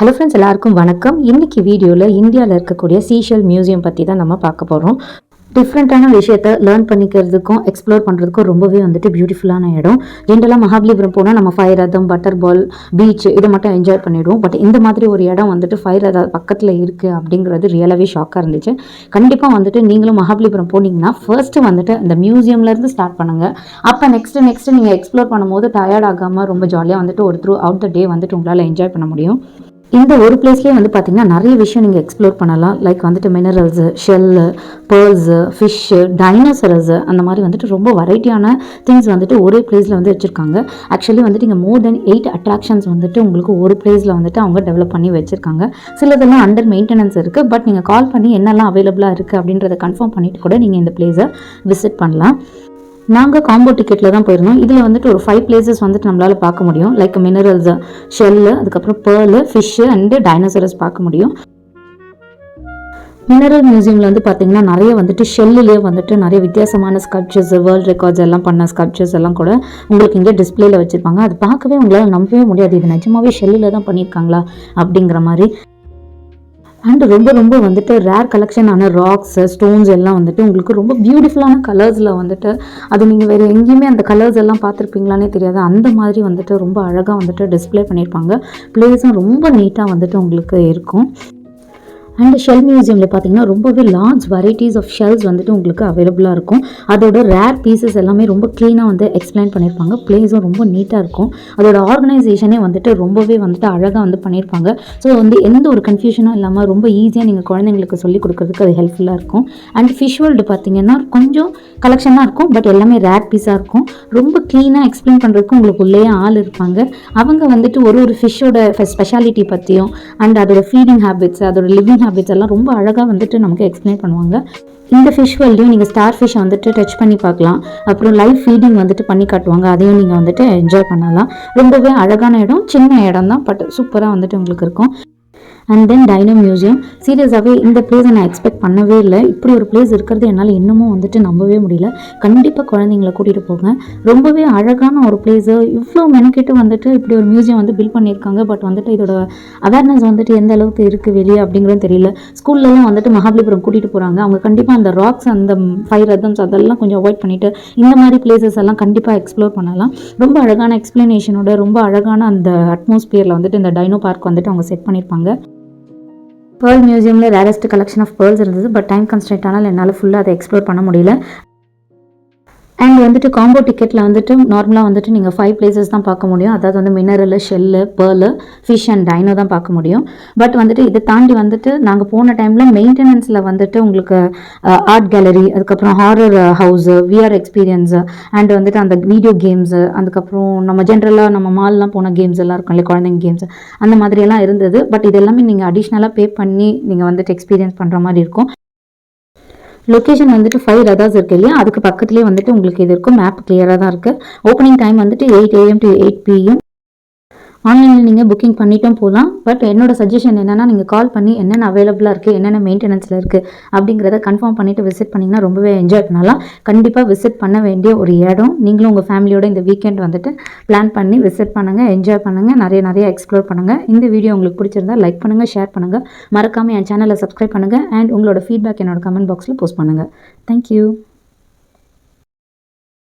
Hello friends, எல்லாருக்கும் வணக்கம். இன்றைக்கி வீடியோவில் இந்தியாவில் இருக்கக்கூடிய சீஷெல் மியூசியம் பற்றி தான் நம்ம பார்க்க போகிறோம். டிஃப்ரெண்ட்டான விஷயத்த லேர்ன் பண்ணிக்கிறதுக்கும் எக்ஸ்ப்ளோர் பண்ணுறதுக்கும் ரொம்பவே பியூட்டிஃபுல்லான இடம். ஜென்ரலாக மகாபலிபுரம் போனால் நம்ம ஃபயர் ரதம், பட்டர் பால், பீச் இதை மட்டும் என்ஜாய் பண்ணிவிடுவோம். பட் இந்த மாதிரி ஒரு இடம் ஃபயர் ரதம் பக்கத்தில் இருக்குது அப்படிங்கிறது ரியலாகவே ஷாக்காக இருந்துச்சு. கண்டிப்பாக நீங்களும் மகாபலிபுரம் போனீங்கன்னா ஃபர்ஸ்ட்டு இந்த மியூசியம்லேருந்து ஸ்டார்ட் பண்ணுங்கள். அப்போ நெக்ஸ்ட்டு நீங்கள் எக்ஸ்ப்ளோர் பண்ணும்போது டயர்ட் ஆகாமல் ரொம்ப ஜாலியாக ஒரு த்ரூ அவுட் த டே உங்களால் என்ஜாய் பண்ண முடியும். இந்த ஒரு பிளேஸ்லேயே பார்த்தீங்கன்னா நிறைய விஷயம் நீங்கள் எக்ஸ்ப்ளோர் பண்ணலாம். Like minerals, shell, pearls, fish, dinosaurs, அந்த மாதிரி ரொம்ப வெரைட்டியான திங்ஸ் ஒரே பிளேஸில் வச்சுருக்காங்க. ஆக்சுவலி இங்கே மோர் தென் 8 அட்ராக்ஷன்ஸ் உங்களுக்கு ஒரு பிளேஸில் அவங்க டெவலப் பண்ணி வச்சுருக்காங்க. சிலதெல்லாம் அண்டர் மெயின்டெனன்ஸ் இருக்குது. பட் நீங்கள் கால் பண்ணி என்னெல்லாம் அவைலபிளாக இருக்குது அப்படின்றத கன்ஃபார்ம் பண்ணிவிட்டு கூட நீங்கள் இந்த பிளேஸை விசிட் பண்ணலாம். நாங்கள் காம்போ டிக்கெட்டில் தான் போயிருந்தோம். இதில் ஒரு 5 பிளேசஸ் நம்மளால் பார்க்க முடியும். லைக் மினரல்ஸு, ஷெல்லு, அதுக்கப்புறம் பேர்லு, ஃபிஷ்ஷு அண்டு டைனோசரஸ் பார்க்க முடியும். மினரல் மியூசியமில் பார்த்தீங்கன்னா நிறைய ஷெல்லுலேயே நிறைய வித்தியாசமான ஸ்கல்ப்சர்ஸ், வேர்ல்ட் ரெக்கார்ட்ஸ் எல்லாம் பண்ண ஸ்கல்ப்சர்ஸ் எல்லாம் கூட உங்களுக்கு இங்கே டிஸ்பிளேல வச்சுருப்பாங்க. அது பார்க்கவே உங்களால் நம்பவே முடியாது, இது நிஜமாவே ஷெல்லில் தான் பண்ணியிருக்காங்களா அப்படிங்கிற மாதிரி. அண்ட் ரொம்ப ரேர் கலெக்ஷனான ராக்ஸ், ஸ்டோன்ஸ் எல்லாம் உங்களுக்கு ரொம்ப பியூட்டிஃபுல்லான கலர்ஸில் அது நீங்கள் வேறு எங்கேயுமே அந்த கலர்ஸ் எல்லாம் பார்த்துருப்பீங்களானே தெரியாது. அந்த மாதிரி ரொம்ப அழகாக டிஸ்பிளே பண்ணியிருப்பாங்க. பிளேஸும் ரொம்ப நீட்டாக உங்களுக்கு இருக்கும். அண்ட் ஷெல் மியூசியமில் பார்த்தீங்கன்னா ரொம்பவே லார்ஜ் வெரைட்டிஸ் ஆஃப் ஷெல்ஸ் உங்களுக்கு அவைலபிளாக இருக்கும். அதோட ரேர் பீசஸ் எல்லாமே ரொம்ப க்ளீனாக எக்ஸ்பிளைன் பண்ணியிருப்பாங்க. பிளேஸும் ரொம்ப நீட்டாக இருக்கும். அதோட ஆர்கனைசேஷனே ரொம்பவே அழகாக பண்ணியிருப்பாங்க. ஸோ எந்த ஒரு கன்ஃபியூஷனும் இல்லாமல் ரொம்ப ஈஸியாக நீங்கள் குழந்தைங்களுக்கு சொல்லிக் கொடுக்குறதுக்கு அது ஹெல்ப்ஃபுல்லாக இருக்கும். அண்ட் ஃபிஷ் வேர்ல்டு பார்த்தீங்கன்னா கொஞ்சம் கலெக்ஷனாக இருக்கும். பட் எல்லாமே ரேர் பீஸாக இருக்கும். ரொம்ப க்ளீனாக எக்ஸ்பிளைன் பண்ணுறதுக்கு உங்களுக்கு உள்ளே ஆள் இருப்பாங்க. அவங்க ஒரு ஃபிஷ்ஷோட ஸ்பெஷாலிட்டி பற்றியும் அண்ட் அதோட ஃபீடிங் ஹேபிட்ஸ், அதோட லிவிங் ஹேபிட்ஸ் எல்லாம் ரொம்ப அழகாக நமக்கு எக்ஸ்பிளைன் பண்ணுவாங்க. இந்த ஃபிஷ் வேர்ல்டையும் நீங்கள் ஸ்டார் ஃபிஷ்ஷை டச் பண்ணி பார்க்கலாம். அப்புறம் லைவ் ஃபீடிங் பண்ணி காட்டுவாங்க. அதையும் நீங்கள் என்ஜாய் பண்ணலாம். ரொம்பவே அழகான இடம், சின்ன இடம் தான், பட் சூப்பராக உங்களுக்கு இருக்கும். And then dino museum. சீரியஸாகவே இந்த பிளேஸை நான் எக்ஸ்பெக்ட் பண்ணவே இல்லை. இப்படி ஒரு பிளேஸ் இருக்கிறது என்னால் இன்னமும் நம்பவே முடியல. கண்டிப்பாக குழந்தைங்களை கூட்டிகிட்டு போங்க. ரொம்பவே அழகான ஒரு பிளேஸு. இவ்வளோ மெனக்கிட்டு இப்படி ஒரு மியூசியம் பில்ட் பண்ணியிருக்காங்க. பட் இதோட அவேர்னஸ் எந்த அளவுக்கு இருக்குது வெளியே அப்படிங்கிறது தெரியல. ஸ்கூல்லலாம் மகாபலிபுரம் கூட்டிகிட்டு போகிறாங்க. அவங்க கண்டிப்பாக அந்த ராக்ஸ், அந்த ஃபயர் ரதம்ஸ் அதெல்லாம் கொஞ்சம் அவாய்ட் பண்ணிவிட்டு இந்த மாதிரி பிளேசஸ் எல்லாம் கண்டிப்பாக எக்ஸ்ப்ளோர் பண்ணலாம். ரொம்ப அழகான எக்ஸ்ப்ளனேஷனோட, ரொம்ப அழகான அந்த அட்மாஸ்பியரில் இந்த டைனோ பார்க் அவங்க செட் பண்ணியிருப்பாங்க. பேர்ல் மியூசியமில் ரேரஸ்ட் கலெக்ஷன் ஆஃப் பேர்ல்ஸ் இருந்தது. பட் டைம் கன்ஸ்ட்ரெயின்ட் ஆனால் என்னால் ஃபுல்லாக அதை எக்ஸ்ப்ளோர் பண்ண முடியல. அண்ட் காம்போ டிக்கெட்டில் நார்மலாக நீங்கள் 5 பிளேசஸ் தான் பார்க்க முடியும். அதாவது mineral, shell, pearl, fish and dino தான் பார்க்க முடியும். பட் இதை தாண்டி நாங்கள் போன டைமில் மெயின்டெனன்ஸில் உங்களுக்கு ஆர்ட் கேலரி, அதுக்கப்புறம் horror house, VR experience and அந்த வீடியோ கேம்ஸு, அதுக்கப்புறம் நம்ம ஜென்ரலாக நம்ம மால்லாம் போன கேம்ஸ் எல்லாம் இருக்கும் இல்லையா, குழந்தைங்க கேம்ஸ், அந்த மாதிரியெல்லாம் இருந்தது. பட் இது எல்லாமே நீங்கள் அடிஷ்னலாக பே பண்ணி நீங்கள் எக்ஸ்பீரியன்ஸ் பண்ணுற மாதிரி இருக்கும். லொக்கேஷன் 5 ரதாஸ் இருக்கு இல்லையா, அதுக்கு பக்கத்துலேயே உங்களுக்கு இது இருக்கும். மேப் கிளியராக தான் இருக்குது. Opening time 8 AM to 8 PM. ஆன்லைனில் நீங்கள் புக்கிங் பண்ணிட்டும் போகலாம். பட் என்னோட சஜஷன் என்னென்னா, நீங்கள் கால் பண்ணி என்னென்ன அவைலபிளாக இருக்குது, என்னென்ன மெயின்டெனன்ஸில் இருக்குது அப்படிங்கிறத கன்ஃபார்ம் பண்ணிவிட்டு விசிட் பண்ணிங்கன்னா ரொம்பவே என்ஜாய் பண்ணலாம். கண்டிப்பாக விசிட் பண்ண வேண்டிய ஒரு இடம். நீங்களும் உங்கள் ஃபேமிலியோட இந்த வீக்கெண்ட் பிளான் பண்ணி விசிட் பண்ணுங்கள், என்ஜாய் பண்ணுங்கள், நிறைய எக்ஸ்ப்ளோர் பண்ணுங்கள். இந்த வீடியோ உங்களுக்கு பிடிச்சிருந்தா லைக் பண்ணுங்கள், ஷேர் பண்ணுங்கள். மறக்காமல் என் சேனலை சப்ஸ்கிரைப் பண்ணுங்கள். அண்ட் உங்களோட ஃபீட்பேக் என்னோட கமெண்ட் பாக்ஸில் போஸ்ட் பண்ணுங்கள். தேங்க்யூ.